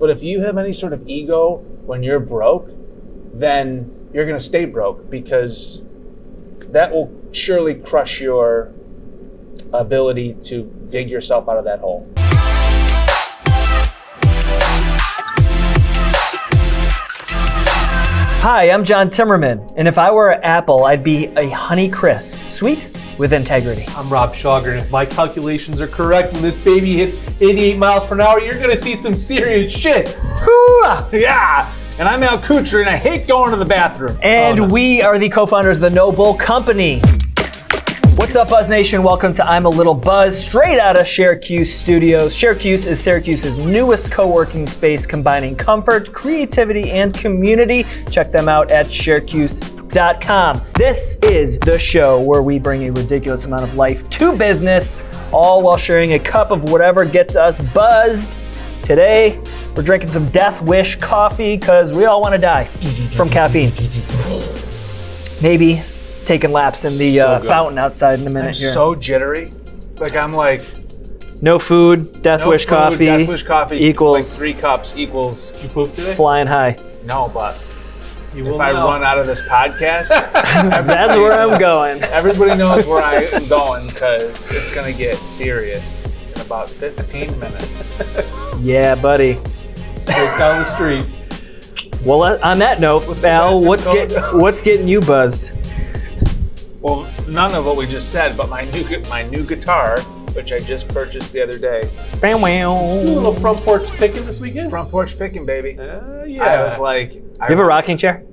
But if you have any sort of ego when you're broke, then you're going to stay broke, because that will surely crush your ability to dig yourself out of that hole. Hi, I'm John Timmerman, and if I were an apple, I'd be a Honey Crisp, sweet with integrity. I'm Rob Schauger, and if my calculations are correct, when this baby hits 88 miles per hour, you're gonna see some serious shit. Hoo-ah! Yeah! And I'm Al Kuchar, and I hate going to the bathroom. And we are the co-founders of the NoBull Company. What's up, Buzz Nation? Welcome to I'm a Little Buzz, straight out of Syracuse Studios. Syracuse is Syracuse's newest co-working space, combining comfort, creativity, and community. Check them out at syracuse.com. This is the show where we bring a ridiculous amount of life to business, all while sharing a cup of whatever gets us buzzed. Today, we're drinking some Death Wish coffee because we all want to die from caffeine. Maybe taking laps in the fountain outside in a minute. I'm here. so jittery. Like, I'm like... No food, Death Wish coffee. Death Wish coffee equals... like 3 cups equals... Did you poop today? Flying high. No, but You if will I know. run out of this podcast... That's where I'm going. Everybody knows where I am going, because it's going to get serious in about 15 minutes. Yeah, buddy. Straight down the street. Well, on that note, Al, what's getting you buzzed? Well, none of what we just said, but my new guitar, which I just purchased the other day. Bam, A little wow. front porch picking this weekend? Front porch picking, baby. Yeah. I was like... You have a rocking chair?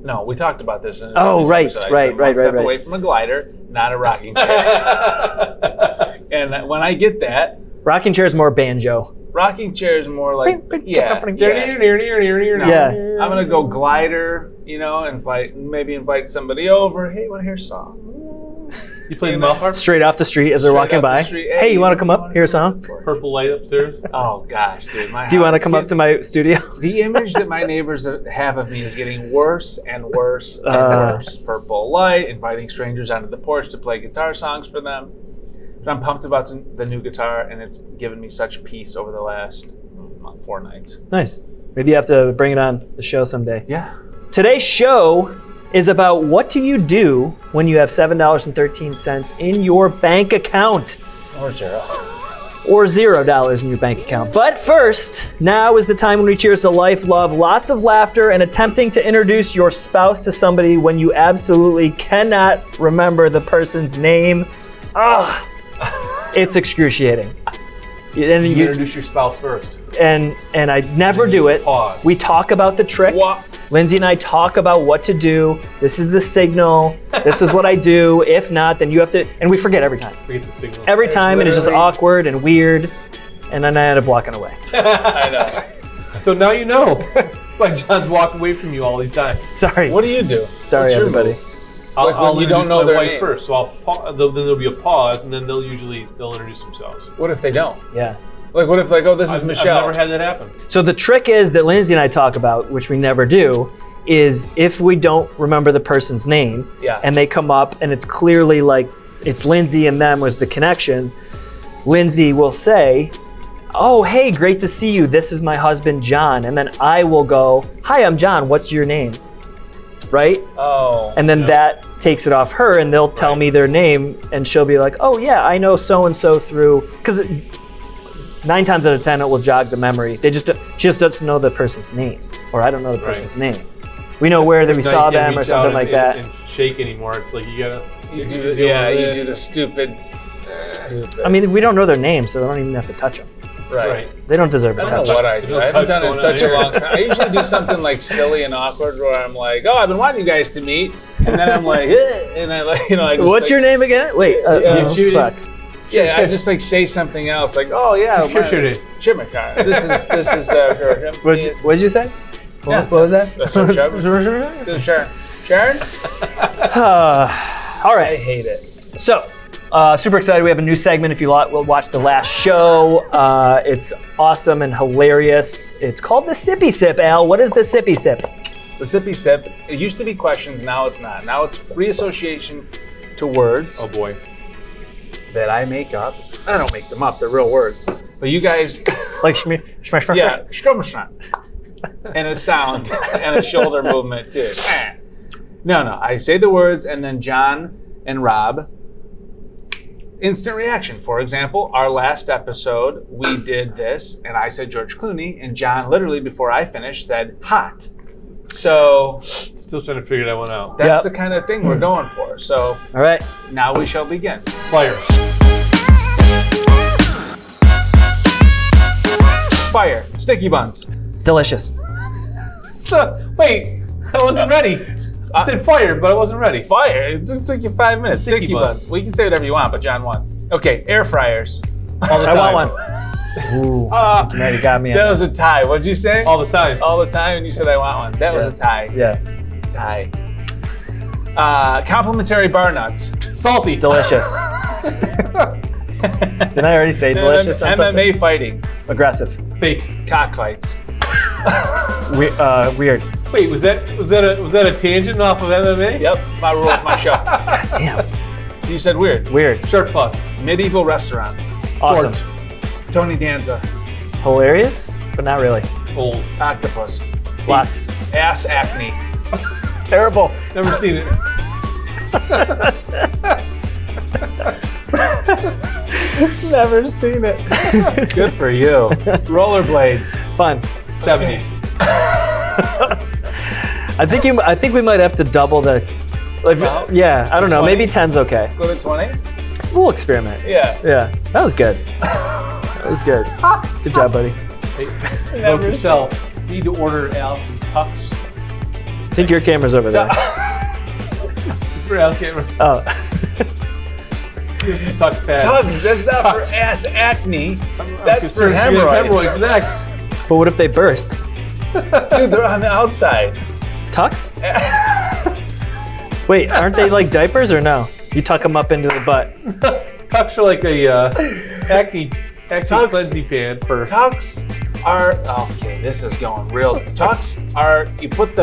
No, we talked about this in Oh, right, episode. right. One step away from a glider, not a rocking chair. And when I get that, Rocking chair is more banjo. rocking chair is more like, yeah. I'm gonna go glider, you know, maybe invite somebody over. Hey, want to hear a song? You play the mouth harp? Straight off the street as they're Straight walking off the by. street. Hey, you want to come up, hear a song? Purple light upstairs? Oh gosh, dude. Do you want to come up to my studio? The image that my neighbors have of me is getting worse and worse and worse. Purple light, inviting strangers onto the porch to play guitar songs for them. But I'm pumped about the new guitar, and it's given me such peace over the last 4 nights. Nice. Maybe you have to bring it on the show someday. Yeah. Today's show is about what do you do when you have $7.13 in your bank account. Or zero. Or $0 in your bank account. But first, now is the time when we cheers to life, love, lots of laughter, and attempting to introduce your spouse to somebody when you absolutely cannot remember the person's name. Ugh, it's excruciating. And You introduce your spouse first. and I never do it. Pause. We talk about the trick. What? Lindsay and I talk about what to do. This is the signal. This is what I do. If not, then you have to, and we forget every time. Forget the signal. Every time, and it's just literally- awkward and weird, and then I end up walking away. I know. So now you know. That's why John's walked away from you all these times. Sorry. What do you do? Sorry, What's your everybody. move? Like when you don't introduce know my their wife name. first. So then there'll be a pause, and then they'll introduce themselves. What if they don't? Yeah. Like, what if they go, this is Michelle? I've never had that happen. So the trick is that Lindsay and I talk about, which we never do, is if we don't remember the person's name, Yeah. and they come up and it's clearly like it's Lindsay and them was the connection, Lindsay will say, oh, hey, great to see you. This is my husband, John. And then I will go, hi, I'm John. What's your name? Right? Oh. And then that takes it off her, and they'll tell me their name, and she'll be like, oh, yeah, I know so-and-so through, because 9 times out of 10, it will jog the memory. She just doesn't know the person's name, or I don't know the person's name. We know where we Now saw you can't them or reach something out like and, that. And shake anymore. It's like you gotta. You do the stupid. I mean, we don't know their name, so we don't even have to touch them. Right. They don't deserve I a don't touch. know what I do. There's no I haven't touch done it in going such on a here. long time. I usually do something like silly and awkward where I'm like, oh, I've been wanting you guys to meet. And then I'm like, eh, and I like, you know, I just What's your name again? Wait, fuck. Yeah, I just like say something else, like, oh yeah, Sure. Chimichar. This is What'd you say? Yeah. What was that? Sharon. Sharon? All I right. hate it. So, super excited. We have a new segment. If you watch the last show, it's awesome and hilarious. It's called the Sippy Sip, Al. What is the Sippy Sip? The Sippy Sip, it used to be questions, now it's not. Now it's free association to words. Oh boy. that I make up. I don't make them up; they're real words. But you guys, Like shmear, yeah, shkrumshran, and a sound and a shoulder movement too. No, I say the words, and then John and Rob. Instant reaction. For example, our last episode, we did this, and I said George Clooney, and John, literally before I finished, said hot. So Still trying to figure that one out. that's the kind of thing we're going for. So All right. now we shall begin. Fire. Fire. Sticky buns. Delicious. So, wait, I wasn't ready. I said fire, but I wasn't ready. Fire. It took you 5 minutes. Sticky buns. Well, you can say whatever you want, but John won. Okay, air fryers. All the I time. want one. Ooh, now you got me. That on was a tie. What'd you say? All the time. All the time, and you said I want one. That was a tie. Yeah. Tie. Complimentary bar nuts. Salty. Delicious. Didn't I already say delicious on something? MMA fighting. Aggressive. Fake. Cockfights. Weird. Wait, was that a tangent off of MMA? Yep, my rules, my show. Damn. You said weird. Weird. Shark claws. Medieval restaurants. Awesome. Sword. Tony Danza. Hilarious, but not really. Old. Octopus. Lots. Ass acne. Terrible. Never seen it. Never seen it. Good for you. Rollerblades. Fun. 70s. I think we might have to double the. Amount? Yeah, I don't know. 20? Maybe 10's okay. Go to 20? We'll experiment. Yeah. Yeah, that was good. That was good. Good job, buddy. Hey, note to self. Need to order Al some Tux. I think your camera's over there. For Al's camera. Oh. Here's some Tux pads. Tugs, that's not Tux. for ass acne. I'm That's for concerned you have hemorrhoids. hemorrhoids next. But what if they burst? Dude, they're on the outside. Tucks? Wait, aren't they like diapers or no? You tuck them up into the butt. Tux are like a acne Tux. cleansing pad for. Tucks are, okay, this is going real. Tucks are, you tuck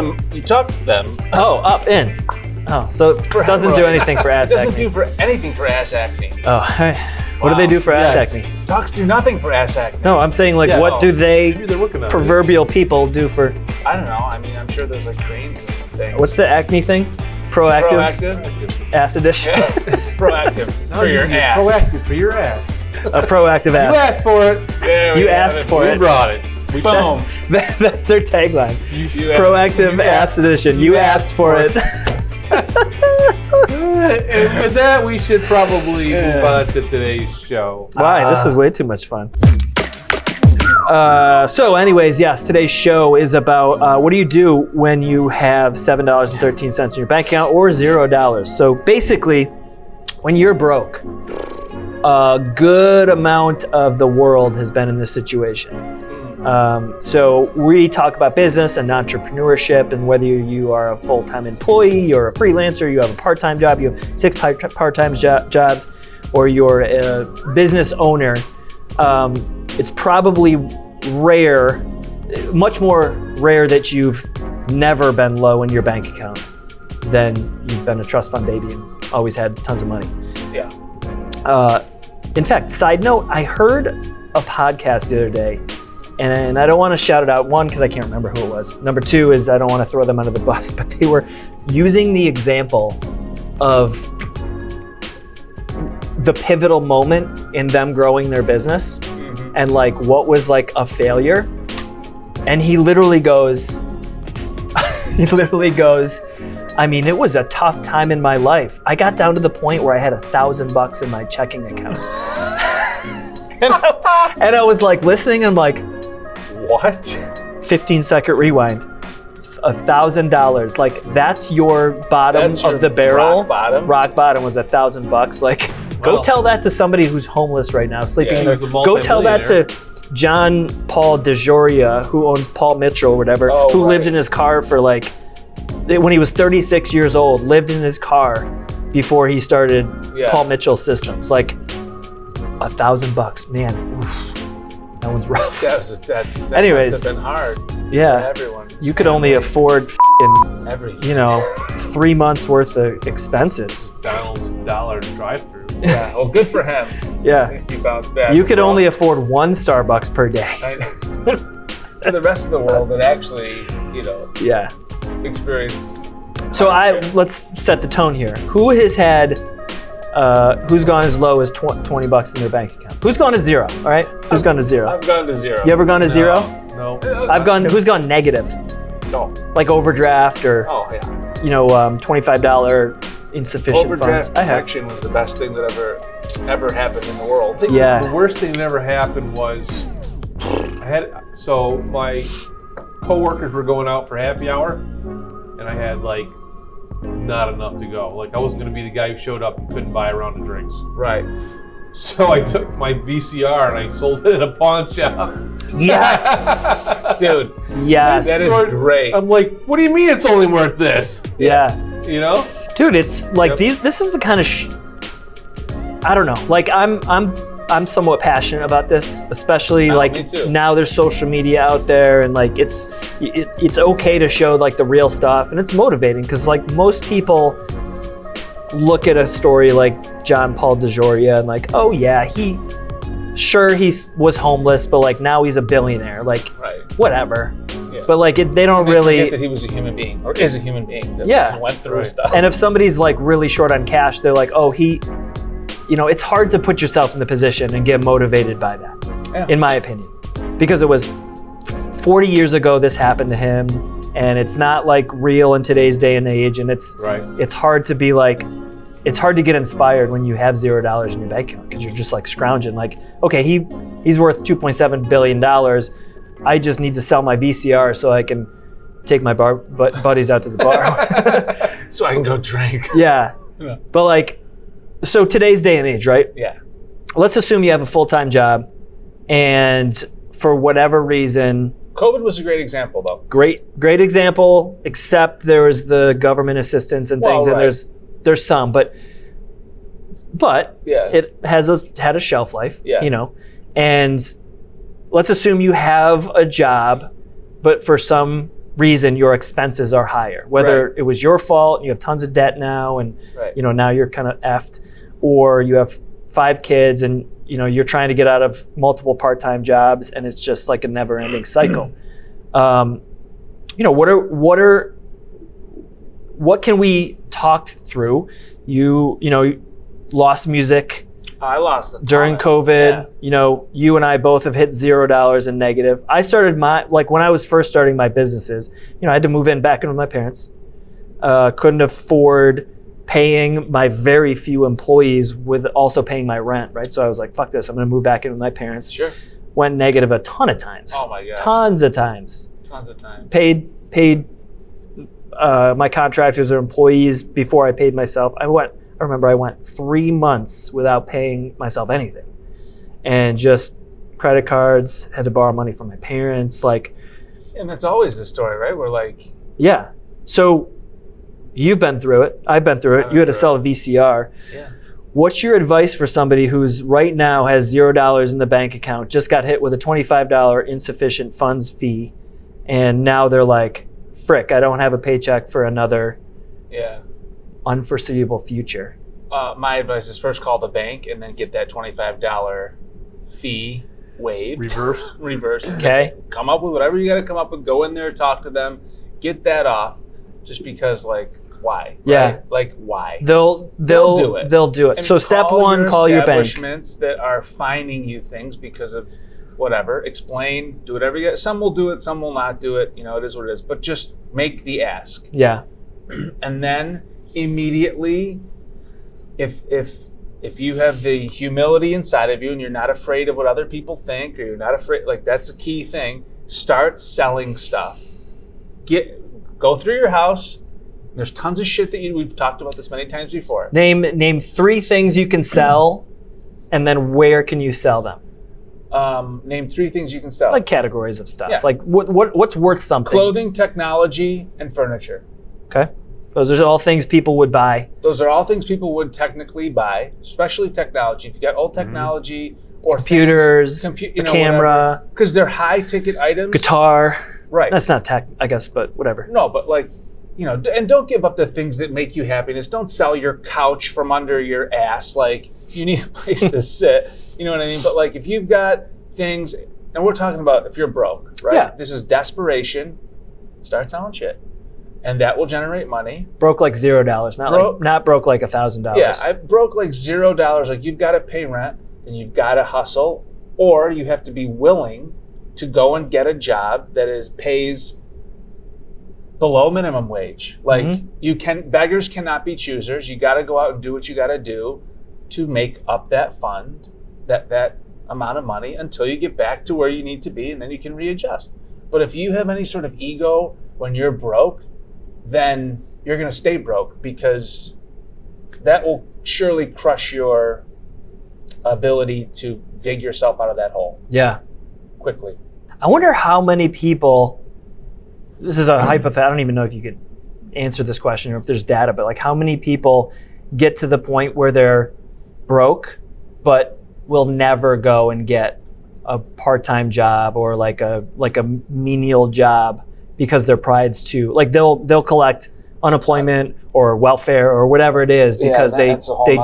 them. Oh, up, in. Oh, so it For doesn't do hemorrhoids. anything for ass It doesn't acne. do for anything for ass acne. Oh, what do they do for ass Yeah, acne? Tucks do nothing for ass acne. No, I'm saying like Yeah, what no. do Maybe they they're working on it. proverbial people do for I don't know. I mean, I'm sure there's like creams and things. what's the acne thing? Proactive, Proactive? ass addition. Yeah. Proactive for your ass. Proactive for your ass. A proactive You ass. asked for it. There we You have asked it. for We it. brought it. Boom. That's their tagline. You Proactive ass addition. You asked for it. And with that, we should probably move on to today's show. Why? This is way too much fun. So anyways, yes, today's show is about what do you do when you have $7.13 in your bank account or $0. So basically, when you're broke, a good amount of the world has been in this situation. So we talk about business and entrepreneurship and whether you are a full-time employee, you're a freelancer, you have a part-time job, you have 6 part-time jobs, or you're a business owner. It's probably rare, much more rare that you've never been low in your bank account than you've been a trust fund baby and always had tons of money. Yeah. In fact, side note, I heard a podcast the other day, and I don't want to shout it out, one, because I can't remember who it was. Number two is I don't want to throw them under the bus, but they were using the example of the pivotal moment in them growing their business and like what was like a failure. And he literally goes, I mean, it was a tough time in my life. I got down to the point where I had $1,000 in my checking account. and I was like listening, I'm like, What? 15-second rewind. $1,000. Like that's your bottom That's your of the barrel. rock bottom? Rock bottom was $1,000. Like, go Wow. tell that to somebody who's homeless right now, sleeping Yeah, in their. he's a Go tell that to John Paul DeJoria, who owns Paul Mitchell or whatever, Oh, who lived right. in his car for like, when he was 36 years old, lived in his car before he started Yeah. Paul Mitchell Systems. Like, $1,000, man. Oof. That one's rough. That Anyways. must have been hard for Yeah. everyone. You could only afford f***ing, Everything. 3 months worth of expenses. $1 drive-through. Yeah, well, good for him. Yeah. At least he bounced back. You could only afford one Starbucks per day. I know. For the rest of the world that actually, Yeah. experienced. So let's set the tone here. Who has had, who's gone as low as $20 in their bank account? Who's gone to zero, all right? Who's gone to zero? I've gone to zero. You ever gone to zero? No. Who's gone negative? No. Like overdraft or, Oh, yeah. $25 insufficient Overdraft funds. I have. protection was the best thing that ever happened in the world. Yeah. The worst thing that ever happened was my coworkers were going out for happy hour, and I had like not enough to go. Like I wasn't going to be the guy who showed up and couldn't buy a round of drinks. Right. So I took my VCR and I sold it at a pawn shop. Yes! Dude, Yes. that is great. I'm like, what do you mean it's only worth this? Yeah. You know? Dude, it's like Yep. this is the kind of I don't know. Like I'm somewhat passionate about this, especially Oh, like me too. now there's social media out there and like it's okay to show like the real stuff and it's motivating because like most people look at a story like John Paul DeJoria and like, oh yeah, he was homeless, but like now he's a billionaire, like Right. whatever. Yeah. They don't And they really forget that he was a human being, or is a human being that Yeah. went through Right. stuff. And if somebody's like really short on cash, they're like, oh, it's hard to put yourself in the position and get motivated by that, Yeah. in my opinion. Because it was 40 years ago this happened to him, and it's not like real in today's day and age, and it's hard to be like, it's hard to get inspired when you have $0 in your bank account because you're just like scrounging. Like, okay, he's worth $2.7 billion. I just need to sell my VCR so I can take my buddies out to the bar. So I can go drink. Yeah. Yeah. But like, so today's day and age, right? Yeah. Let's assume you have a full-time job and for whatever reason, COVID was a great example, though. great example, except there was the government assistance and things, Well, and right. there's some, but Yeah. it had a shelf life, Yeah. and let's assume you have a job, but for some reason your expenses are higher, whether Right. it was your fault, you have tons of debt now, and Right. now you're kind of effed, or you have 5 kids and you're trying to get out of multiple part-time jobs and it's just like a never-ending cycle. What can we talk through? You lost music I lost it during COVID. You and I both have hit $0 in negative. I started when I was first starting my businesses, I had to move in back in with my parents. Couldn't afford paying my very few employees with also paying my rent, right? So I was like, fuck this, I'm gonna move back in with my parents. Sure. Went negative a ton of times. Oh my God. Tons of times. Tons of time. Paid my contractors or employees before I paid myself. I remember I went 3 months without paying myself anything. And just credit cards, had to borrow money from my parents, And that's always the story, right? We're like, yeah. So you've been through it. I've been through it. You had to sell a VCR. yeah. What's your advice for somebody who's right now has $0 in the bank account, just got hit with a $25 insufficient funds fee, and now they're like, frick, I don't have a paycheck for another unforeseeable future? My advice is first call the bank and then get that $25 fee waived. Reversed. Okay. Come up with whatever you got to come up with. Go in there, talk to them, get that off. Just because, why? Yeah. Right? Like, why? They'll do it. They'll do it. And So step one, call your bank. establishments that are fining you things because of whatever. Explain. Do whatever you got. Some will do it. Some will not do it. It is what it is. But just make the ask. Yeah. And then immediately, if you have the humility inside of you and you're not afraid of what other people think, or you're not afraid, that's a key thing. Start selling stuff. Go through your house. There's tons of shit that we've talked about this many times before. Name 3 things you can sell, and then where can you sell them? Name 3 things you can sell. Like categories of stuff. Yeah. Like what's worth something? Clothing, technology, and furniture. Okay. Those are all things people would buy. Those are all things people would technically buy, especially technology. If you got old technology or Computers, camera, because they're high ticket items. guitar. Right. That's not tech, I guess, but whatever. No, but and don't give up the things that make you happiness. Don't sell your couch from under your ass. You need a place to sit. You know what I mean? But like if you've got things, and we're talking about if you're broke, right? Yeah. This is desperation. Start selling shit. And that will generate money. Broke like $0, not broke like $1,000. Yeah, I broke like $0. Like you've got to pay rent, and you've got to hustle, or you have to be willing to go and get a job that pays below minimum wage. Like beggars cannot be choosers. You got to go out and do what you got to do to make up that fund, that amount of money until you get back to where you need to be, and then you can readjust. But if you have any sort of ego when you're broke, then you're going to stay broke, because that will surely crush your ability to dig yourself out of that hole. Yeah. Quickly. I wonder how many people, this is a hypothetical, I don't even know if you could answer this question or if there's data, but like how many people get to the point where they're broke but will never go and get a part-time job or like a menial job because their pride's too, like they'll collect unemployment or welfare or whatever it is because they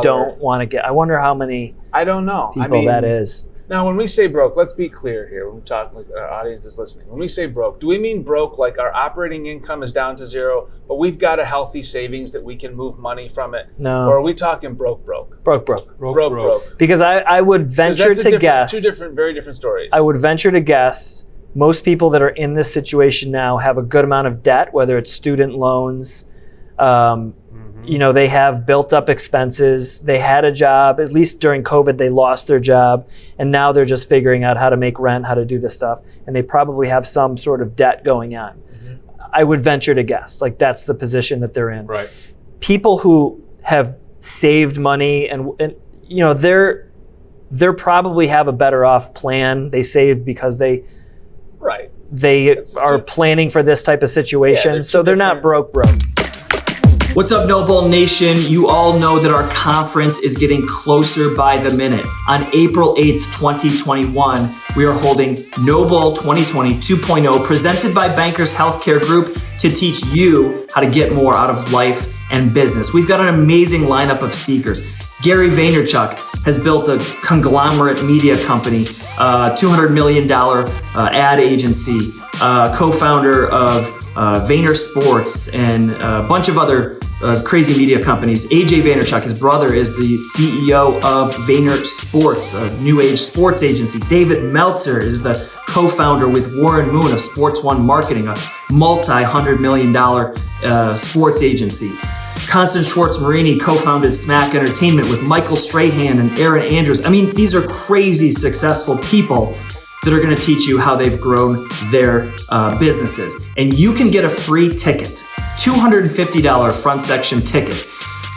don't want to get. I wonder how many I don't know people that is. Now, when we say broke, let's be clear here. When we talk, like our audience is listening. When we say broke, do we mean broke like our operating income is down to zero, but we've got a healthy savings that we can move money from it? No. Or are we talking broke? Broke. Because I would venture to guess. Very different stories. I would venture to guess most people that are in this situation now have a good amount of debt, whether it's student loans. They have built up expenses. They had a job, at least during COVID, they lost their job. And now they're just figuring out how to make rent, how to do this stuff. And they probably have some sort of debt going on. Mm-hmm. I would venture to guess, like that's the position that they're in. Right. People who have saved money and they're probably have a better off plan. They saved because they are planning for this type of situation. So they're not broke. What's up, NoBull Nation? You all know that our conference is getting closer by the minute. On April 8th, 2021, we are holding NoBull 2020 2.0 presented by Bankers Healthcare Group to teach you how to get more out of life and business. We've got an amazing lineup of speakers. Gary Vaynerchuk has built a conglomerate media company, $200 million ad agency, co-founder of Vayner Sports and a bunch of other crazy media companies. AJ Vaynerchuk, his brother, is the CEO of Vayner Sports, a new age sports agency. David Meltzer is the co-founder with Warren Moon of Sports One Marketing, a multi-$100 million sports agency. Constance Schwartz-Marini co-founded Smack Entertainment with Michael Strahan and Aaron Andrews. I mean, these are crazy successful people that are going to teach you how they've grown their businesses. And you can get a free ticket, $250 front section ticket.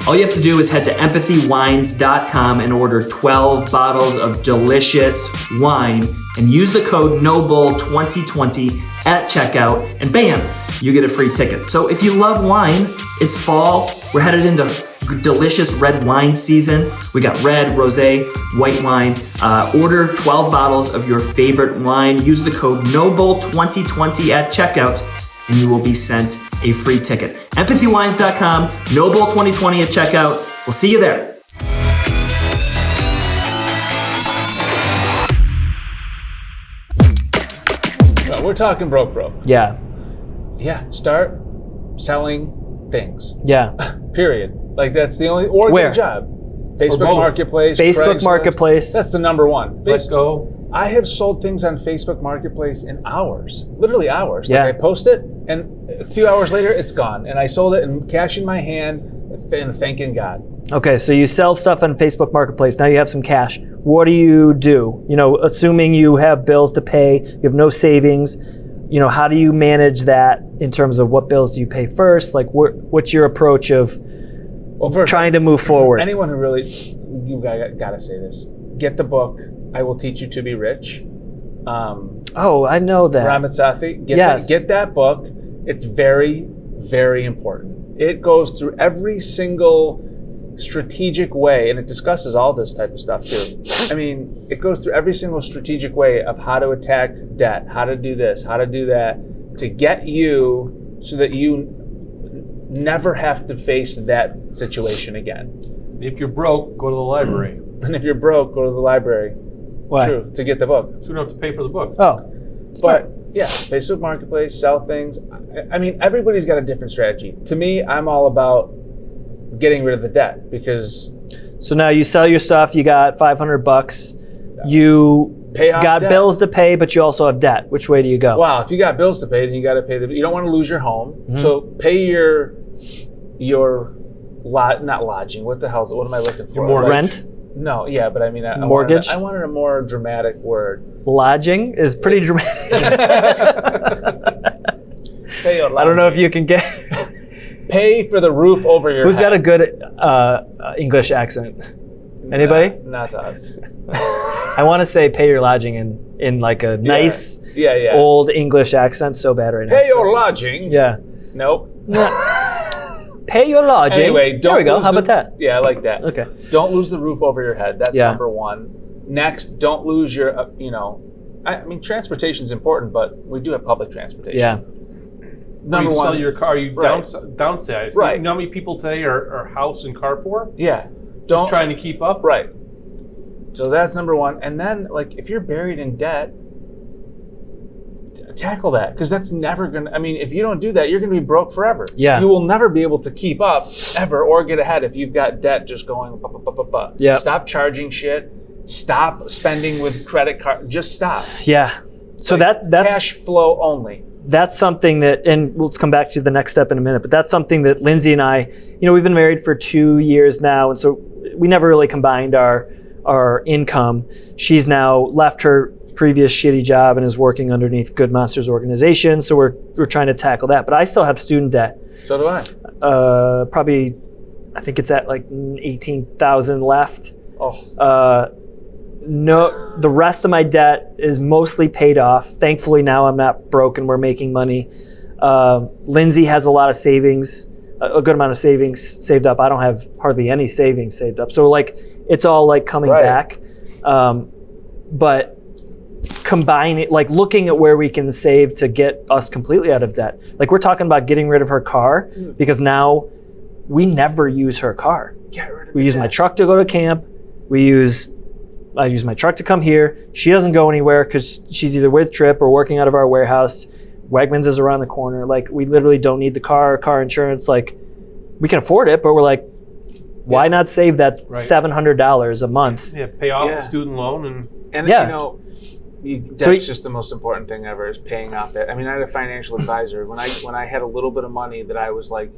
All you have to do is head to empathywines.com and order 12 bottles of delicious wine and use the code NoBull2020 at checkout, and bam, you get a free ticket. So if you love wine, it's fall, we're headed into delicious red wine season. We got red, rosé, white wine. Order 12 bottles of your favorite wine. Use the code NoBull2020 at checkout, and you will be sent a free ticket. empathywines.com, NoBull2020 at checkout. We'll see you there. We're talking broke. Yeah. Yeah, start selling things. Yeah. Period. Like that's the only, or Where? get a job. Facebook Marketplace. Facebook Craigslist. Marketplace. That's the number one. Let's go. I have sold things on Facebook Marketplace in hours, literally hours. Yeah. Like I post it, and a few hours later, it's gone. And I sold it and cash in my hand and thanking God. Okay, so you sell stuff on Facebook Marketplace. Now you have some cash. What do you do? Assuming you have bills to pay, you have no savings. How do you manage that in terms of what bills do you pay first? Like, what's your approach of trying to move forward? Anyone who really, you gotta say this. Get the book, I Will Teach You to Be Rich. I know that. Ramit Sethi. Get that book. It's very, very important. It goes through every single strategic way, and it discusses all this type of stuff too. I mean, it goes through every single strategic way of how to attack debt, how to do this, how to do that, to get you so that you never have to face that situation again. If you're broke, go to the library. And if you're broke, go to the library. Why? True, to get the book. So you don't have to pay for the book. Oh, smart. But yeah, Facebook Marketplace, sell things. I mean, everybody's got a different strategy. To me, I'm all about getting rid of the debt because So now you sell your stuff. You got $500. You pay off got debt. bills to pay, but you also have debt. Which way do you go? Wow, if you got bills to pay, then you got to pay you don't want to lose your home. Mm-hmm. So pay your not lodging. What the hell is it? What am I looking for? Your mortgage. Rent, No, yeah, but I mean, Mortgage? I wanted a more dramatic word. lodging is pretty dramatic. Pay your I don't know if you can get. pay for the roof over your Who's head. got a good English accent? Anybody? Not us. I want to say pay your lodging in like a nice Yeah. old English accent. So bad right now. Pay your lodging. Yeah. Nope. Pay your lodging. Anyway, there we go. lose How about that? Yeah, I like that. Okay. Don't lose the roof over your head. That's Yeah. number one. Next, don't lose your, I mean, transportation's important, but we do have public transportation. Yeah. When you sell your car, you Right. downsize. Right. You know how many people today are house and car poor? Yeah. Just trying to keep up? Right. So that's number one. And then, like, if you're buried in debt, tackle that, because that's never going to, I mean, if you don't do that, you're going to be broke forever. Yeah. You will never be able to keep up ever or get ahead if you've got debt just going, Yeah. Stop charging shit. Stop spending with credit card. Just stop. Yeah. So Like, that's cash flow only. that's something that, and let's come back to the next step in a minute, but that's something that Lindsay and I, we've been married for 2 years now, and so we never really combined our income. She's now left her previous shitty job and is working underneath Good Monsters organization, so we're trying to tackle that. But I still have student debt. So do I. Probably, I think it's at like 18,000 left. Oh. No, the rest of my debt is mostly paid off. Thankfully, now I'm not broke and we're making money. Lindsay has a lot of savings, a good amount of savings saved up. I don't have hardly any savings saved up. So like, it's all like coming Right. back. But combine it, like looking at where we can save to get us completely out of debt. Like we're talking about getting rid of her car because now we never use her car. Get rid of We the use my debt. truck to go to camp. I use my truck to come here. She doesn't go anywhere because she's either with Trip or working out of our warehouse. Wegmans is around the corner. Like we literally don't need the car insurance. Like we can afford it, but we're like, why not save that Right. $700 a month? Yeah, pay off Yeah. the student loan and And Yeah. that's just the most important thing ever is paying off that. I mean, I had a financial advisor when I had a little bit of money that I was like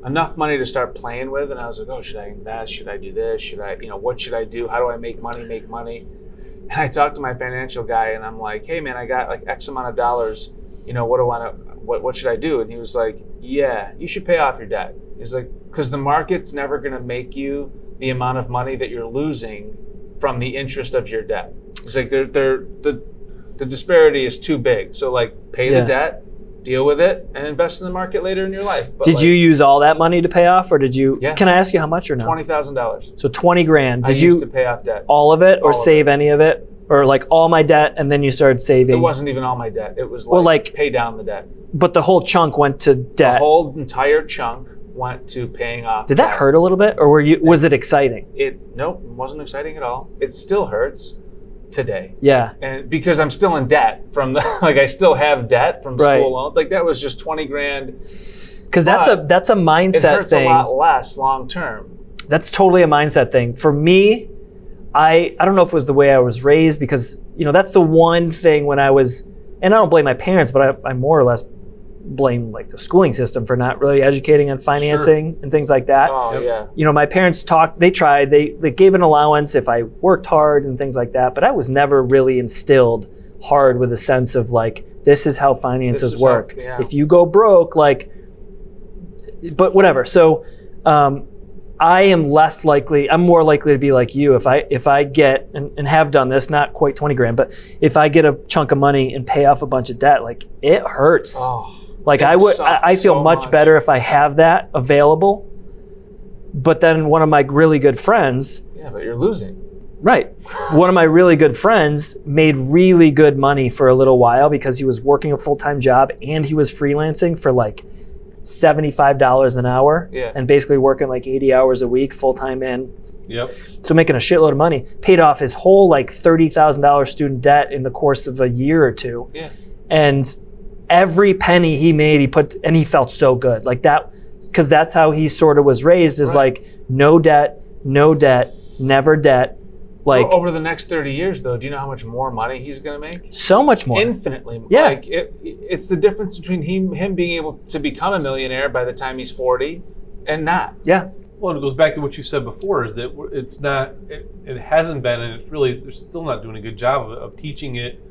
enough money to start playing with, and I was like, oh, should I invest? Should I do this? Should I, what should I do? How do I make money? And I talked to my financial guy, and I'm like, hey man, I got like X amount of dollars. What should I do? And he was like, yeah, you should pay off your debt. He's like, because the market's never going to make you the amount of money that you're losing from the interest of your debt. It's like the disparity is too big. So like pay Yeah. the debt, deal with it, and invest in the market later in your life. But Did you use all that money to pay off, or did you? Yeah. Can I ask you how much or no? $20,000? So 20 grand. I Did used you to pay off debt. all of it, or All of save any of it, or like all my debt and then you started saving? It wasn't even all my debt. It was like, Well, like- pay down the debt. But the whole chunk went to The debt. whole entire chunk went to paying off. Did that debt. hurt a little bit, or was it exciting? Nope, it wasn't exciting at all. It still hurts today. Yeah. And because I'm still in debt from the, like I still have debt from Right. school loan. Like that was just 20 grand. Because that's a It mindset hurts thing. a lot less long term. That's totally a mindset thing. For me, I don't know if it was the way I was raised, because that's the one thing when I was, and I don't blame my parents, but I more or less blame like the schooling system for not really educating on financing and things like that. Oh Yep. yeah. My parents they tried, they gave an allowance if I worked hard and things like that, but I was never really instilled hard with a sense of like, this is how finances This is how- work. yeah. If you go broke, like, but whatever. So I'm more likely to be like you if I get, and have done this, not quite 20 grand, but if I get a chunk of money and pay off a bunch of debt, like it hurts. Oh, Like it I sucks feel so much better if I have that available. But then one of my really good friends, Yeah, but you're losing. right, one of my really good friends made really good money for a little while because he was working a full-time job and he was freelancing for like $75 an hour Yeah. and basically working like 80 hours a week, full-time in. Yep. So making a shitload of money, paid off his whole like $30,000 student debt in the course of a year or two. Yeah. And every penny he made, he felt so good. Like that, because that's how he sort of was raised, is like no debt, never debt. Like over the next 30 years, though, do you know how much more money he's going to make? so much more. Infinitely more. Yeah. Like it's the difference between him being able to become a millionaire by the time he's 40 and not. Yeah. Well, it goes back to what you said before, is that it's not, it hasn't been, and it's really, they're still not doing a good job of teaching it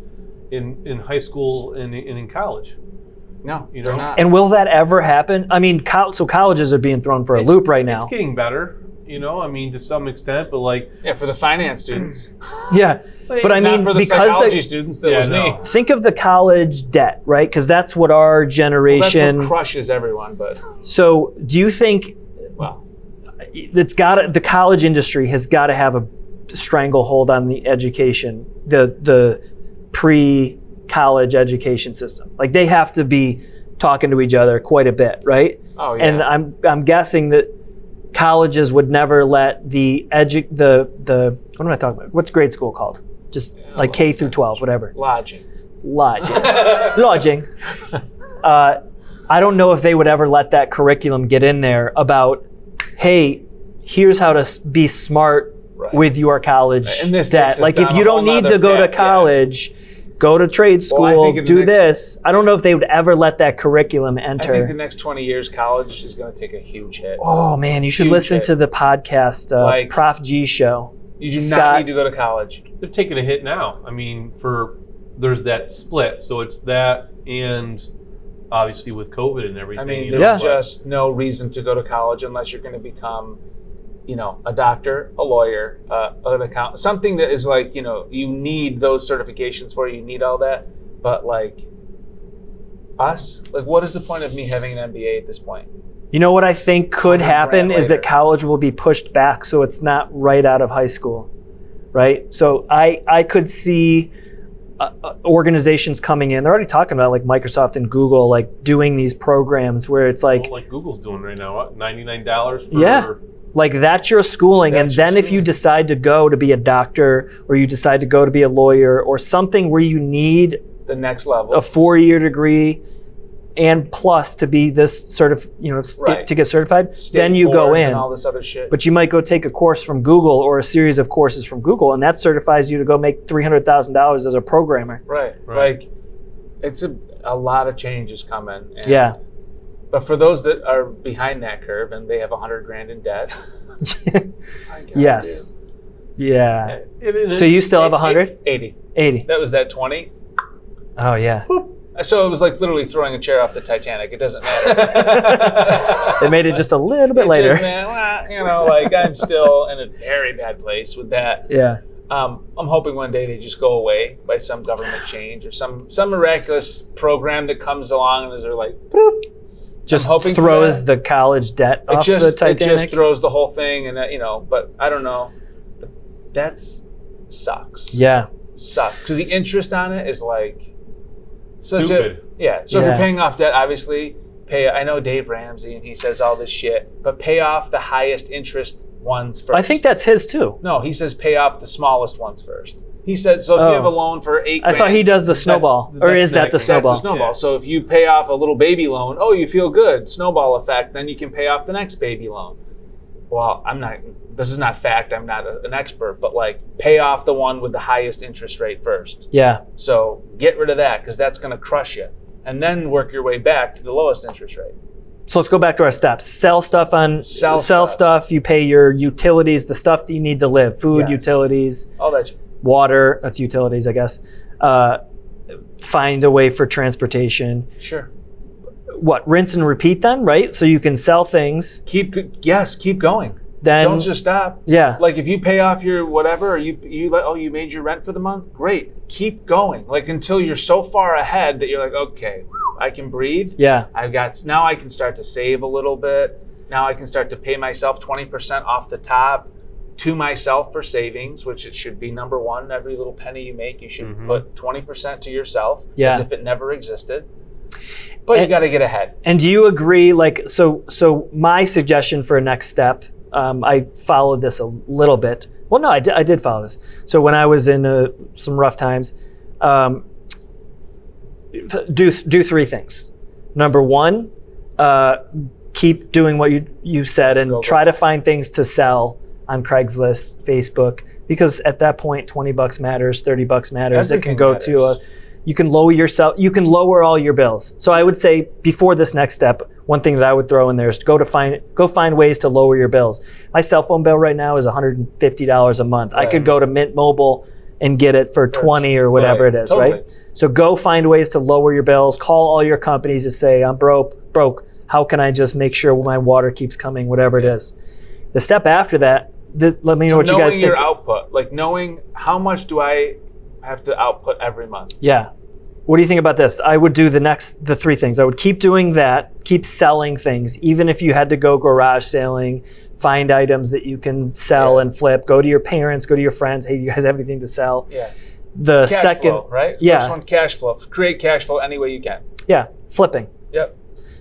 in high school and in college. No, You they're know? not. And will that ever happen? I mean, so colleges are being thrown for a loop right now. It's getting better, I mean, to some extent, but like, yeah, for the finance students. Yeah. But I Not mean, for the because psychology students, that was me. think of the college debt, right? Because that's what our generation. That's what crushes everyone, but So do you think well, the college industry has got to have a stranglehold on the education, the pre-college education system? Like they have to be talking to each other quite a bit, right? oh yeah. And I'm guessing that colleges would never let the what am I talking about? What's grade school called? Just like K through 12, whatever. lodging. Lodging. I don't know if they would ever let that curriculum get in there about, hey, here's how to be smart with your college And this debt. takes us Like if down you a don't whole need nother to go to path, yeah. college, go to trade school, Well, I think in the do next- this. I don't know if they would ever let that curriculum I think enter. the next 20 years, college is going to take a huge hit. Oh man, you should Huge listen hit. to the podcast, Like- Prof G show. You do Scott- not need to go to college. they're taking a hit now. I mean, there's that split, so it's that, and obviously with COVID and everything. I mean, you know, there's but- just no reason to go to college unless you're going to become, a doctor, a lawyer, an accountant, something that is like, you need those certifications for, you need all that. But like us, like what is the point of me having an MBA at this point? You know what I think could 100 happen grand is that later. college will be pushed back so it's not right out of high school, right? So I could see organizations coming in. They're already talking about like Microsoft and Google like doing these programs where it's like, like Google's doing right now, what, $99 for Yeah. like that's your schooling. That's And your then if you schooling. decide to go to be a doctor or you decide to go to be a lawyer or something where you need The next level. a 4-year degree and plus to be this sort of, Right. to get certified, State then you go boards in. and all this other shit. But you might go take a course from Google or a series of courses from Google, and that certifies you to go make $300,000 as a programmer. right. Right. Like it's a lot of change is coming. And, Yeah. But for those that are behind that curve and they have 100 grand in debt, my God, Yes. Yeah. And So you still have dude. 100? 80. 80. That was that 20. Oh, yeah. So it was like literally throwing a chair off the Titanic. It doesn't matter. They made it just a little bit It later. just, man, like I'm still in a very bad place with that. Yeah. I'm hoping one day they just go away by some government change or some miraculous program that comes along and is they're like, boop. Just hoping for throws that. the college debt off the It Titanic. just throws the whole thing, and but I don't know. That's sucks. Yeah. Sucks. So the interest on it is like such Stupid. So if Yeah. you're paying off debt, obviously I know Dave Ramsey and he says all this shit, but pay off the highest interest ones first. I think that's his too. No, he says pay off the smallest ones first. He says so if you have a loan for $8 I grand, thought he does the snowball. Or that's is that the next. snowball? that's the snowball. Yeah. So if you pay off a little baby loan, you feel good, snowball effect, then you can pay off the next baby loan. Well, this is not fact, I'm not an expert, but like pay off the one with the highest interest rate first. Yeah. So get rid of that because that's going to crush you. And then work your way back to the lowest interest rate. So let's go back to our steps. Sell stuff on Sell stuff. You pay your utilities, the stuff that you need to live, food, Yes. utilities, All that. water. That's utilities, I guess. Find a way for transportation. Sure. What, rinse and repeat then, right? So you can sell things. Keep going. Then Don't just stop. yeah. Like if you pay off your whatever, or you made your rent for the month, great. Keep going. Like until you're so far ahead that you're like, okay, I can breathe. Yeah. Now I can start to save a little bit. Now I can start to pay myself 20% off the top to myself for savings, which it should be number one. Every little penny you make, you should put 20% to yourself Yeah. as if it never existed. But you got to get ahead. And do you agree, like, so my suggestion for a next step, I followed this a little bit. Well, no, I did follow this. So when I was in some rough times, do three things. Number one, keep doing what you said and try to find things to sell on Craigslist, Facebook, because at that point, $20 matters, $30 matters. Everything it can go matters. to you can lower all your bills. So I would say before this next step, one thing that I would throw in there is go find ways to lower your bills. My cell phone bill right now is $150 a month. Right. I could go to Mint Mobile and get it for 20 or whatever it is, Totally. right? So go find ways to lower your bills. Call all your companies and say, I'm broke. How can I just make sure my water keeps coming, whatever it is? The step after that, let me know what you guys think. Knowing your output, like knowing how much do I have to output every month. Yeah. What do you think about this? I would do the three things. I would keep doing that, keep selling things, even if you had to go garage selling, find items that you can sell and flip, go to your parents, go to your friends. Hey, you guys have anything to sell? Yeah. The Cash second, flow, right? Yeah. First one, cash flow. Create cash flow any way you can. Yeah, flipping. Yep.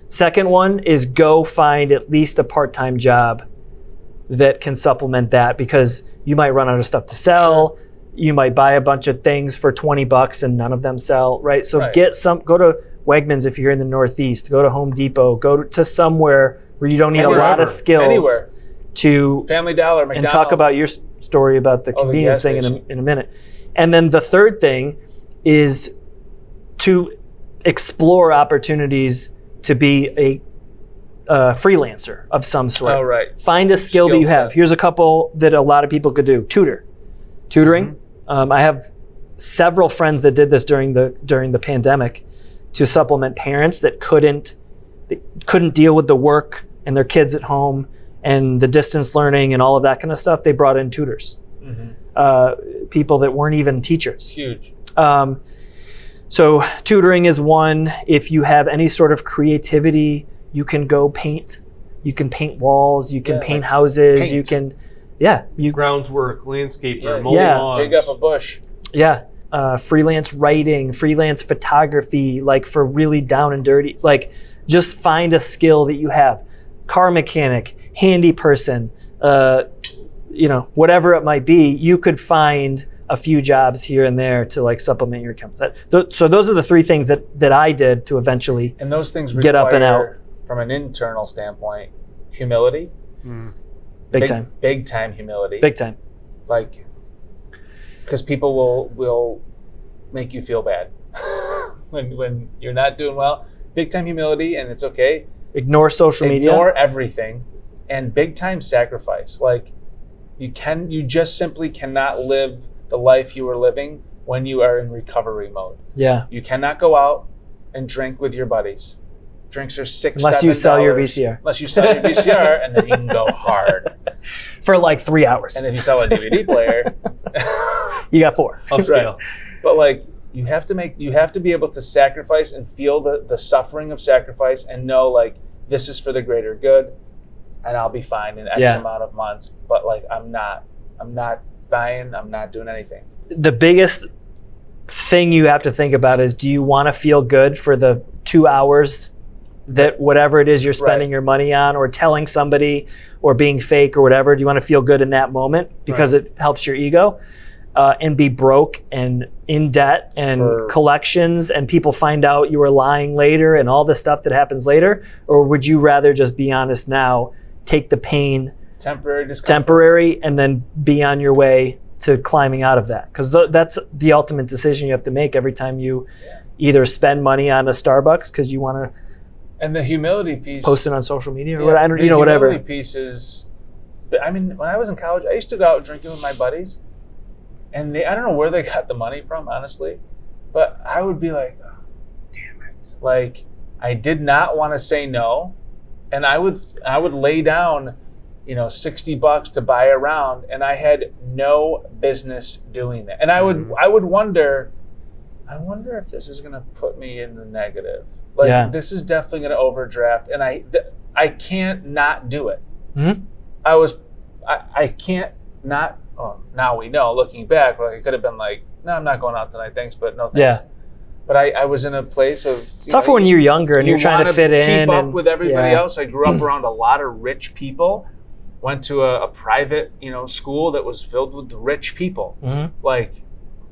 Second one is go find at least a part-time job that can supplement that, because you might run out of stuff to sell. Sure. You might buy a bunch of things for $20 and none of them sell, right? So go to Wegmans if you're in the Northeast, go to Home Depot, go to somewhere where you don't need a lot of skills. Anywhere. To Family Dollar, McDonald's. And talk about your story about the convenience thing in a minute. And then the third thing is to explore opportunities to be a freelancer of some sort. Oh, right. Find a skill that you have. Here's a couple that a lot of people could do. Tutoring. Mm-hmm. I have several friends that did this during the pandemic to supplement parents that couldn't deal with the work and their kids at home and the distance learning and all of that kind of stuff. They brought in tutors, people that weren't even teachers. Huge. So tutoring is one. If you have any sort of creativity, you can go paint. You can paint walls. You can paint houses. Paint. You can, groundswork, landscaper, mowing lawns. Dig up a bush. Yeah. Freelance writing, freelance photography, like for really down and dirty. Like just find a skill that you have. Car mechanic, handy person, whatever it might be, you could find a few jobs here and there to like supplement your income. So those are the three things that I did to eventually and those things get up and out. From an internal standpoint, humility. Big time. Big time humility. Big time. Like, because people will make you feel bad when you're not doing well. Big time humility, and it's okay. Ignore social media. Ignore everything, and big time sacrifice. Like, you just simply cannot live the life you are living when you are in recovery mode. Yeah. You cannot go out and drink with your buddies. Drinks are $6, unless you sell your VCR. Unless you sell your VCR, and then you can go hard for like 3 hours. And if you sell a DVD player, you got 4. Right. But like you have to be able to sacrifice and feel the suffering of sacrifice and know like this is for the greater good, and I'll be fine in X amount of months. But like I'm not buying. I'm not doing anything. The biggest thing you have to think about is, do you want to feel good for the 2 hours that whatever it is you're spending your money on, or telling somebody, or being fake or whatever? Do you want to feel good in that moment because it helps your ego? And be broke and in debt and collections, and people find out you were lying later and all the stuff that happens later? Or would you rather just be honest now, take the pain, temporary, and then be on your way to climbing out of that? Because that's the ultimate decision you have to make every time you either spend money on a Starbucks because you want to. And the humility piece. Post it on social media or whatever. The humility piece is, I mean, when I was in college, I used to go out drinking with my buddies, and I don't know where they got the money from, honestly, but I would be like, oh, damn it. Like, I did not want to say no, and I would lay down, $60 to buy a round, and I had no business doing that. And I would wonder, if this is going to put me in the negative. Like, this is definitely going to overdraft, and I can't not do it. Mm-hmm. I can't not. Oh, now we know, looking back, like it could have been like, no, I'm not going out tonight, thanks, but no thanks. Yeah. But I was in a place of... It's tougher when you're younger and you're trying to fit in. Keep up with everybody yeah. else. I grew up around a lot of rich people. Went to a private, school that was filled with rich people. Mm-hmm. Like,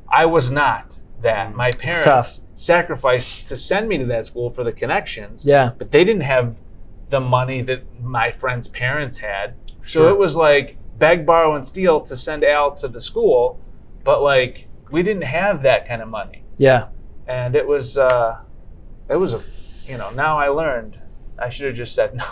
I was not that. My parents sacrificed to send me to that school for the connections. Yeah. But they didn't have the money that my friends' parents had. Sure. So it was like beg, borrow, and steal to send Al to the school. But like, we didn't have that kind of money. Yeah. And it was now I learned I should have just said no.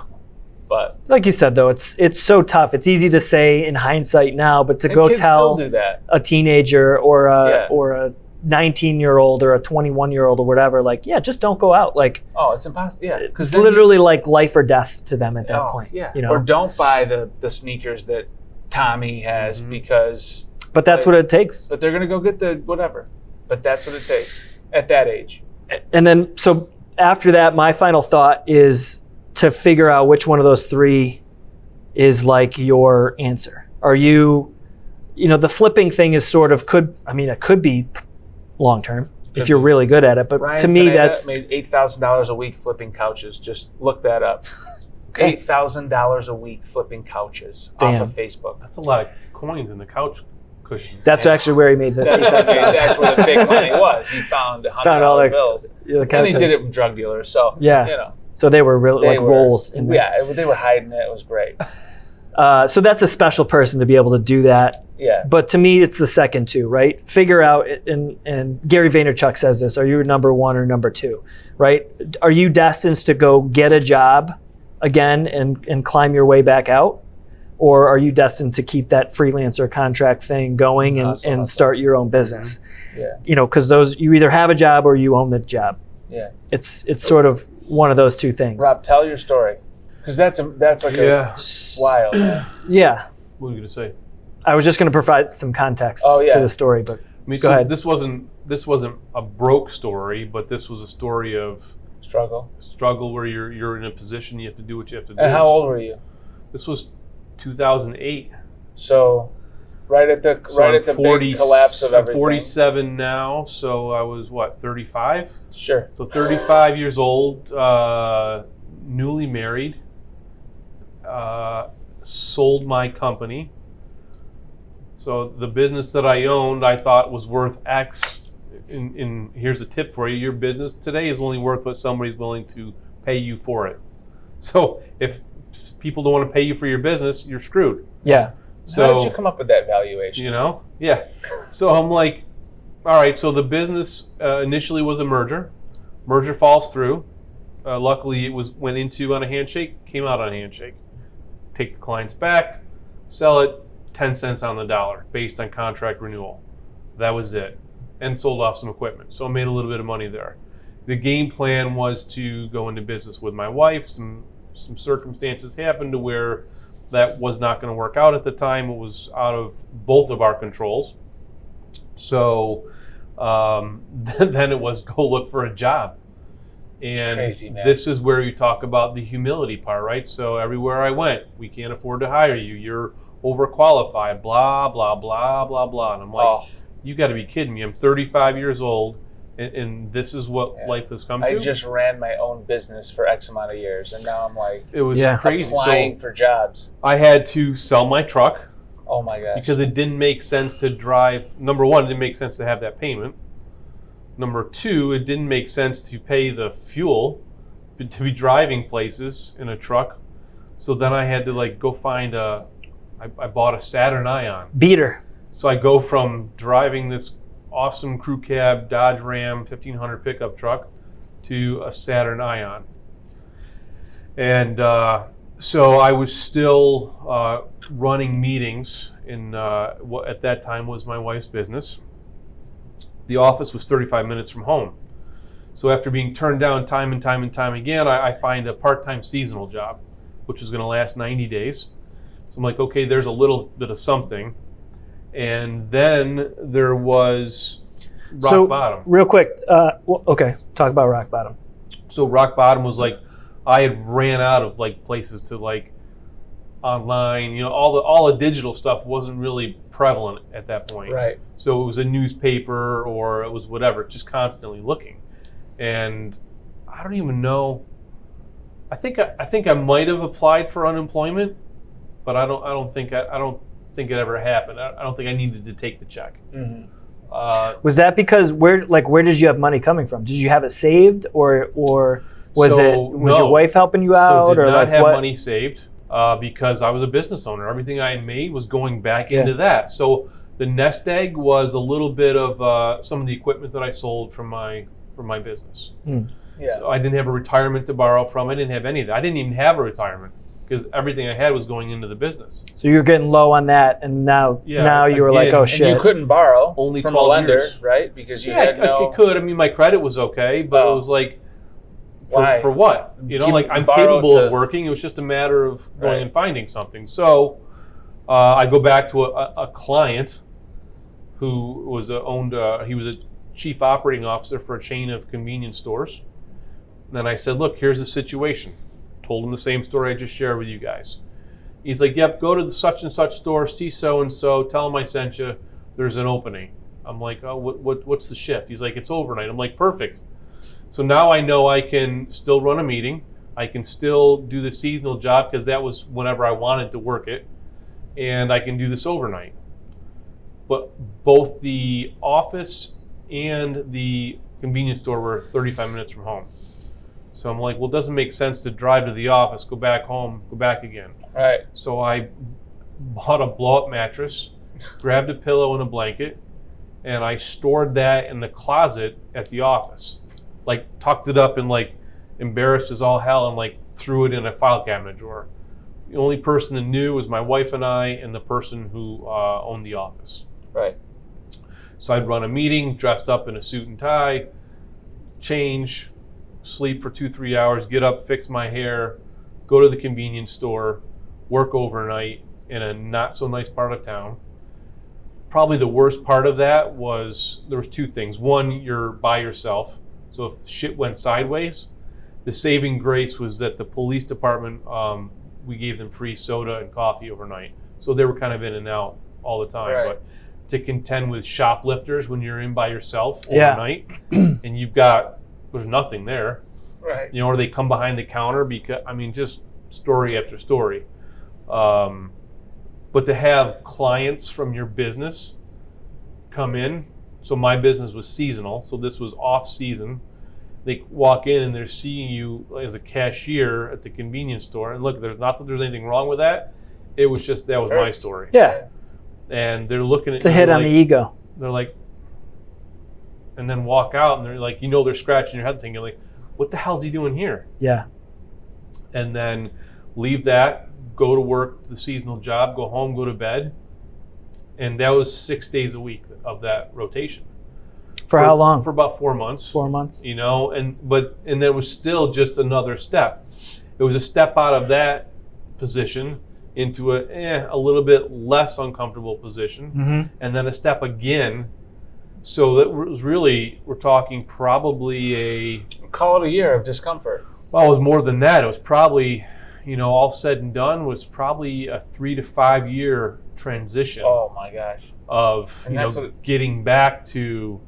But like you said, though, it's so tough. It's easy to say in hindsight now, but to go kids tell still do that. a teenager or a 19-year-old or a 21-year-old or whatever, like, yeah, just don't go out. Like, oh, it's impossible. Yeah, it's literally like life or death to them at that point. Yeah, you know? Or don't buy the sneakers that Tommy has because. But that's what it takes. But they're gonna go get the whatever. But that's what it takes at that age. And then, so after that, my final thought is to figure out which one of those three is like your answer. Are you, the flipping thing is sort of it could be long term if you're really good at it. But Ryan to me, Pineda that's made $8,000 a week flipping couches. Just look that up. Okay. $8,000 a week flipping couches off of Facebook. That's a lot of coins in the couch cushions. That's actually where he made the. That's where the big money was. He found $100 bills. And he did it with drug dealers. So yeah. So they were really rolls in there. Yeah, they were hiding it. It was great. So that's a special person to be able to do that. Yeah. But to me, it's the second two, right? Figure out, and Gary Vaynerchuk says this, are you number one or number two, right? Are you destined to go get a job again and climb your way back out? Or are you destined to keep that freelancer contract thing going and start your own business? Yeah. Because you either have a job or you own the job. Yeah. It's sort of one of those two things. Rob, tell your story. Because that's like a wild. Yeah. What were you going to say? I was just going to provide some context to the story, but go ahead. This wasn't a broke story, but this was a story of struggle where you're in a position you have to do what you have to do. And how old were you? This was 2008. So right at the big collapse of everything. I'm 47 now, so I was 35? Sure. So 35 years old, newly married, sold my company. So the business that I owned, I thought was worth X. And here's a tip for you: your business today is only worth what somebody's willing to pay you for it. So if people don't want to pay you for your business, you're screwed. Yeah. So how did you come up with that valuation? Yeah. So I'm like, all right. So the business initially was a merger. Merger falls through. Luckily, it went into on a handshake, came out on a handshake. Take the clients back, sell it 10 cents on the dollar based on contract renewal. That was it. And sold off some equipment. So I made a little bit of money there. The game plan was to go into business with my wife. Some circumstances happened to where that was not going to work out at the time. It was out of both of our controls. So then it was go look for a job. And crazy, man. This is where you talk about the humility part, right? So everywhere I went, we can't afford to hire you. You're overqualified, blah, blah, blah, blah, blah. And I'm like, you got to be kidding me. I'm 35 years old, and this is what life has come to. I just ran my own business for X amount of years, and now I'm like, it was crazy. Applying for jobs. I had to sell my truck. Oh my gosh. Because it didn't make sense to drive. Number one, it didn't make sense to have that payment. Number two, it didn't make sense to pay the fuel to be driving places in a truck. So then I had to go find I bought a Saturn Ion. Beater. So I go from driving this awesome crew cab Dodge Ram 1500 pickup truck to a Saturn Ion. And so I was still running meetings in what at that time was my wife's business. The office was 35 minutes from home. So after being turned down time and time and time again, I find a part-time seasonal job, which was going to last 90 days. So I'm like, okay, there's a little bit of something. And then there was rock bottom. Real quick, talk about rock bottom. So rock bottom was I had ran out of places to online, all the digital stuff wasn't really prevalent at that point. Right. So it was a newspaper or it was whatever, just constantly looking. and I don't even know. I think I might have applied for unemployment, but I don't think it ever happened. I don't think I needed to take the check. Mm-hmm. Was that because where did you have money coming from? Did you have it saved, or was your wife helping you out? So did or not like have what? money saved because I was a business owner. Everything I made was going back into that. So the nest egg was a little bit of some of the equipment that I sold from my business. Mm. Yeah. So I didn't have a retirement to borrow from. I didn't have any of that. I didn't even have a retirement because everything I had was going into the business. So you're getting low on that, and now you were like, again, oh and shit. And you couldn't borrow Only from a 12 lender, years. right? Because you had no... I could. I mean, my credit was okay, but it was like, Why? for what? You know, like I'm capable of working. It was just a matter of going and finding something. So I go back to a client who was he was a chief operating officer for a chain of convenience stores. And then I said, look, here's the situation. Told him the same story I just shared with you guys. He's like, yep, go to the such and such store, see so-and-so, tell him I sent you, there's an opening. I'm like, oh, what's the shift? He's like, it's overnight. I'm like, perfect. So now I know I can still run a meeting. I can still do the seasonal job because that was whenever I wanted to work it. And I can do this overnight. But both the office and the convenience store were 35 minutes from home. So I'm like, well, it doesn't make sense to drive to the office, go back home, go back again. Right. So I bought a blow-up mattress, grabbed a pillow and a blanket, and I stored that in the closet at the office. Like, tucked it up and, like, embarrassed as all hell and, like, threw it in a file cabinet drawer. The only person that knew was my wife and I and the person who owned the office. Right. So I'd run a meeting, dressed up in a suit and tie, change, sleep for 2-3 hours, get up, fix my hair, go to the convenience store, work overnight in a not so nice part of town. Probably the worst part of that was there was two things. One, you're by yourself. So if shit went sideways, the saving grace was that the police department, we gave them free soda and coffee overnight. So they were kind of in and out all the time. Right. But to contend with shoplifters when you're in by yourself overnight and there's nothing there. Right. You know, or they come behind the counter because, I mean, just story after story. But to have clients from your business come in, so my business was seasonal, so this was off season. They walk in and they're seeing you as a cashier at the convenience store. And look, there's not that there's anything wrong with that. It was just, that was my story. Yeah. And they're looking at it's a hit on the ego. They're like, and then walk out and they're like, you know, they're scratching your head thinking like, what the hell's he doing here? Yeah. And then leave that, go to work, the seasonal job, go home, go to bed. And that was 6 days a week of that rotation. For how long? For about 4 months. 4 months. You know, and there was still just another step. It was a step out of that position into a little bit less uncomfortable position, and then a step again. So that was really, we're talking probably call it a year of discomfort. Well, it was more than that. It was probably, you know, all said and done, was probably a 3 to 5 year transition. Oh my gosh. Of, getting back to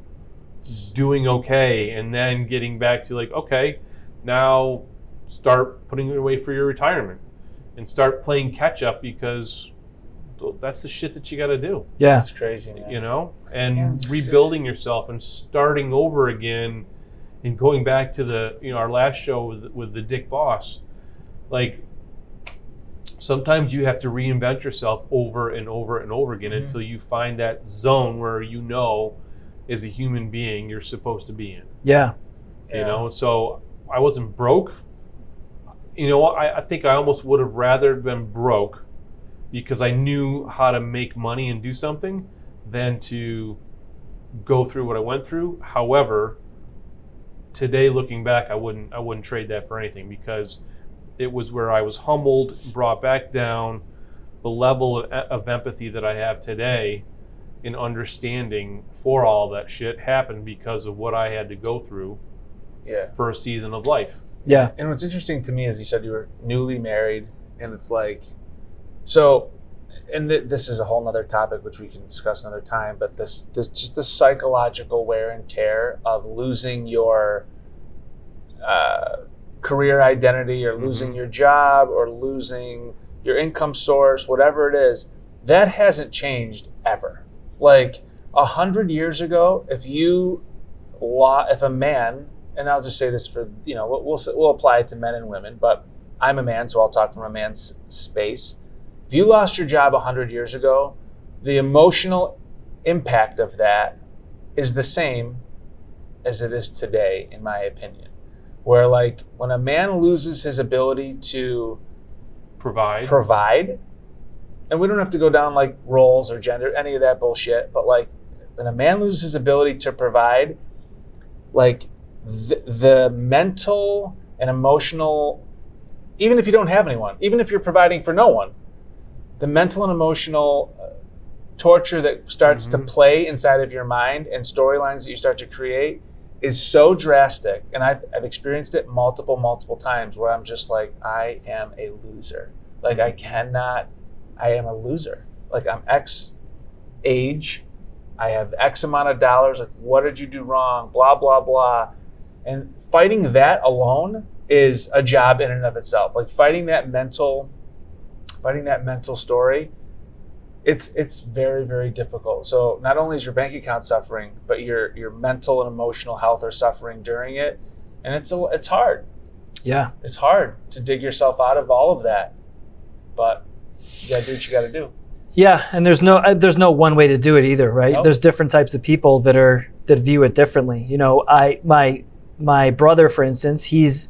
doing okay, and then getting back to like, okay, now start putting it away for your retirement and start playing catch up because that's the shit that you got to do. Yeah. It's crazy, man. You know, and rebuilding yourself and starting over again and going back to the, you know, our last show with the Dick Boss. Like, sometimes you have to reinvent yourself over and over and over again until you find that zone where you know, as a human being, you're supposed to be in. Yeah. You know, so I wasn't broke. You know, I think I almost would have rather been broke because I knew how to make money and do something than to go through what I went through. However, today looking back, I wouldn't trade that for anything because it was where I was humbled, brought back down. The level of empathy that I have today in understanding for all that shit happened because of what I had to go through for a season of life. Yeah. And what's interesting to me is you said you were newly married, and it's like, so, and this is a whole nother topic which we can discuss another time, but this just the psychological wear and tear of losing your career identity or losing your job or losing your income source, whatever it is, that hasn't changed ever. Like 100 years ago, if a man, and I'll just say this for, we'll apply it to men and women, but I'm a man, so I'll talk from a man's space. If you lost your job 100 years ago, the emotional impact of that is the same as it is today, in my opinion. Where like when a man loses his ability to provide, and we don't have to go down like roles or gender, any of that bullshit, but like when a man loses his ability to provide, like the mental and emotional, even if you don't have anyone, even if you're providing for no one, the mental and emotional torture that starts to play inside of your mind and storylines that you start to create is so drastic. And I've experienced it multiple times where I'm just like, I am a loser. Like I am a loser. Like I'm X age, I have X amount of dollars, like what did you do wrong, blah, blah, blah. And fighting that alone is a job in and of itself. Like fighting that mental story, it's very, very difficult. So not only is your bank account suffering, but your mental and emotional health are suffering during it. And it's hard. Yeah. It's hard to dig yourself out of all of that. But you gotta do what you gotta do. Yeah, and there's no one way to do it either, right? Nope. There's different types of people that view it differently. My brother, for instance, he's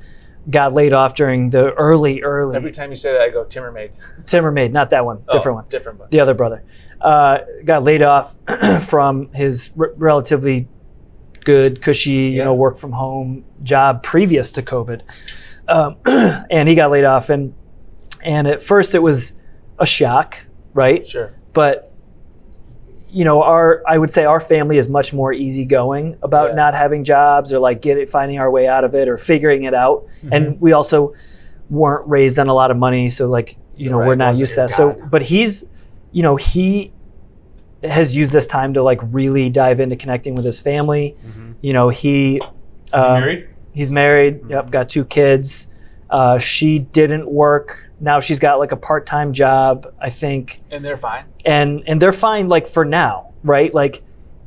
got laid off during the early. Every time you say that, I go Timmermaid. Timmermaid, not that one, different one. Different one. The other brother got laid off from his relatively good, cushy, work from home job previous to COVID, and he got laid off, and at first it was a shock, right? Sure. But I would say our family is much more easygoing about not having jobs or like finding our way out of it or figuring it out. Mm-hmm. And we also weren't raised on a lot of money, so like we're not used to that. So, but he has used this time to like really dive into connecting with his family. Mm-hmm. Is he married? He's married. Mm-hmm. Yep, got 2 kids. She didn't work. Now she's got like a part-time job, I think. And they're fine. And they're fine, like for now, right? Like,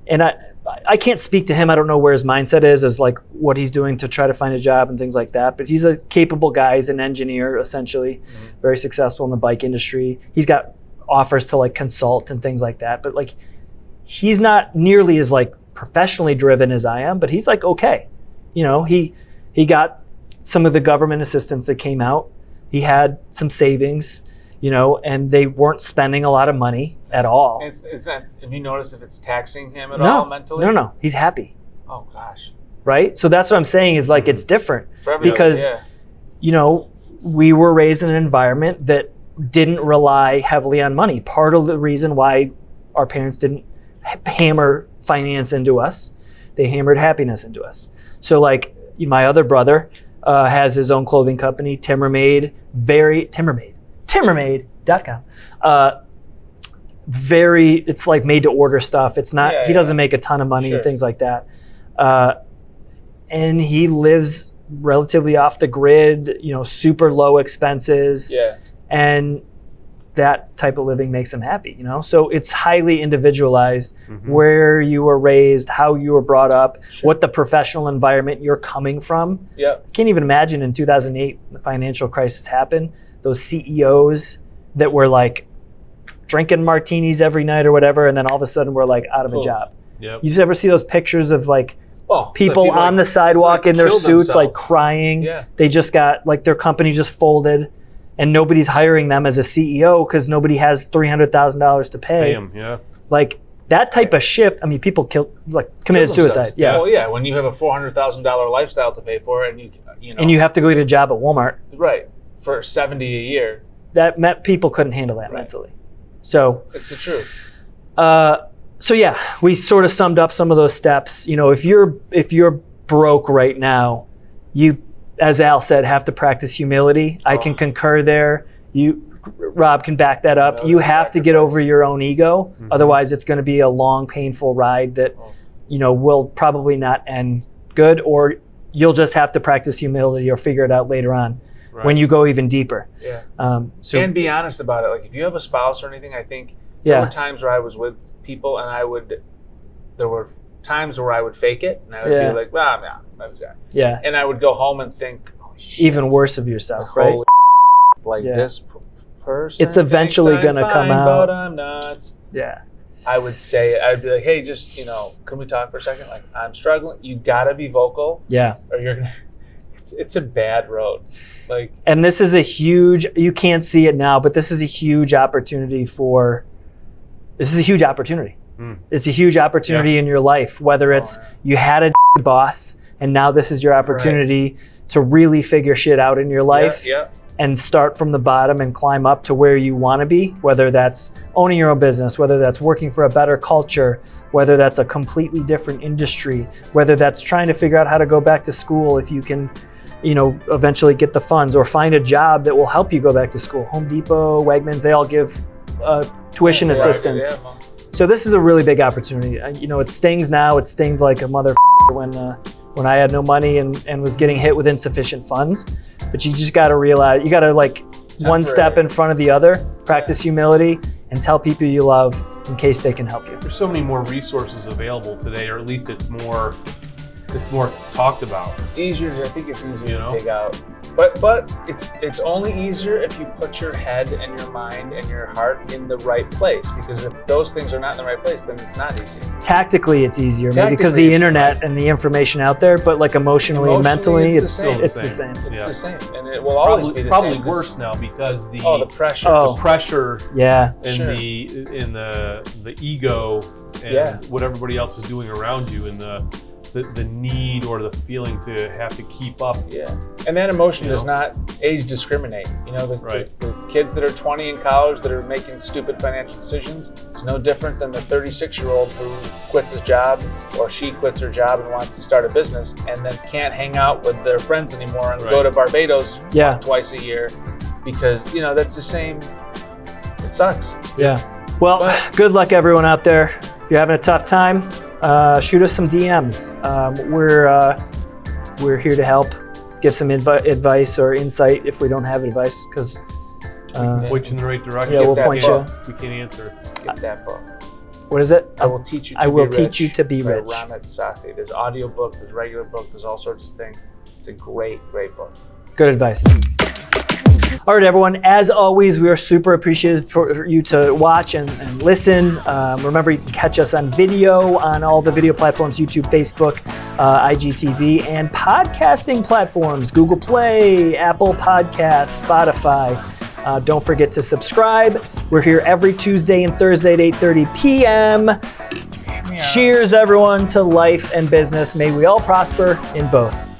and I can't speak to him. I don't know where his mindset is, as like what he's doing to try to find a job and things like that. But he's a capable guy. He's an engineer, essentially, very successful in the bike industry. He's got offers to like consult and things like that. But like, he's not nearly as like professionally driven as I am. But he's like okay, he got some of the government assistance that came out. He had some savings, and they weren't spending a lot of money at all. It's not, have you noticed if it's taxing him at all mentally? No. He's happy. Oh, gosh. Right? So that's what I'm saying is like it's different. For everybody, because, we were raised in an environment that didn't rely heavily on money. Part of the reason why our parents didn't hammer finance into us, they hammered happiness into us. So like my other brother, has his own clothing company, Timmermaid, Timmermaid.com. It's like made to order stuff. It's not, he doesn't make a ton of money and things like that. And he lives relatively off the grid, super low expenses. Yeah. And that type of living makes him happy, So it's highly individualized, where you were raised, how you were brought up, what the professional environment you're coming from. Yeah. I can't even imagine in 2008, the financial crisis happened, those CEOs that were like drinking martinis every night or whatever, and then all of a sudden we're like out of a job. Yep. You ever see those pictures of like people on the sidewalk in their suits, like crying? Yeah. They just got like their company just folded. And nobody's hiring them as a CEO because nobody has $300,000 to pay. Yeah. Like that type of shift. I mean, people committed suicide. Yeah. Well, yeah. When you have a $400,000 lifestyle to pay for, and and you have to go get a job at Walmart, right, for $70 a year. That meant people couldn't handle that mentally. So it's the truth. So yeah, we sort of summed up some of those steps. If you're broke right now, you, as Al said, have to practice humility. I can concur there. Rob can back that up. You have to get over your own ego. Otherwise, it's going to be a long, painful ride that, will probably not end good, or you'll just have to practice humility or figure it out later on when you go even deeper. Yeah. And be honest about it. Like if you have a spouse or anything, I think there were times where I was with people and there were times where I would fake it and I would be like, well, yeah, that was that. Yeah. And I would go home and think, oh, shit, even worse of yourself, right? Like this person. It's eventually going to come out. But I'm not. Yeah. I'd be like, hey, just, can we talk for a second? Like, I'm struggling. You got to be vocal. Yeah. Or you're going to, it's a bad road. Like, and this is you can't see it now, but this is a huge opportunity It's a huge opportunity in your life, whether it's you had a boss and now this is your opportunity to really figure shit out in your life and start from the bottom and climb up to where you want to be, whether that's owning your own business, whether that's working for a better culture, whether that's a completely different industry, whether that's trying to figure out how to go back to school if you can, eventually get the funds, or find a job that will help you go back to school. Home Depot, Wegmans, they all give tuition assistance. So this is a really big opportunity. It stings now. It stings like a when I had no money and was getting hit with insufficient funds. But you just got to realize, you got to one step in front of the other, practice humility, and tell people you love in case they can help you. There's so many more resources available today, or at least it's more talked about. It's easier. I think it's easier to dig out. But it's only easier if you put your head and your mind and your heart in the right place. Because if those things are not in the right place, then it's not easy. Tactically, it's easier, maybe because the internet and the information out there. But emotionally and mentally, it's the same. It's the same, and it will always be the same. Probably worse now because the pressure, and the ego, and what everybody else is doing around you, and the need or the feeling to have to keep up. Yeah, and that emotion does not age discriminate. The kids that are 20 in college that are making stupid financial decisions is no different than the 36-year-old who quits his job, or she quits her job and wants to start a business and then can't hang out with their friends anymore and go to Barbados twice a year because, that's the same. It sucks. Yeah. Well, good luck everyone out there. If you're having a tough time, shoot us some DMs. We're here to help, give some advice or insight if we don't have advice, because point you in the right direction. Yeah, we'll point you. We can answer. Get that book. What is it? I will teach you to be rich. By Ramit Sethi. There's audio book, there's regular book, there's all sorts of things. It's a great book. Good advice. All right, everyone. As always, we are super appreciative for you to watch and listen. Remember, you can catch us on video on all the video platforms, YouTube, Facebook, IGTV, and podcasting platforms, Google Play, Apple Podcasts, Spotify. Don't forget to subscribe. We're here every Tuesday and Thursday at 8:30 p.m. Cheers, everyone, to life and business. May we all prosper in both.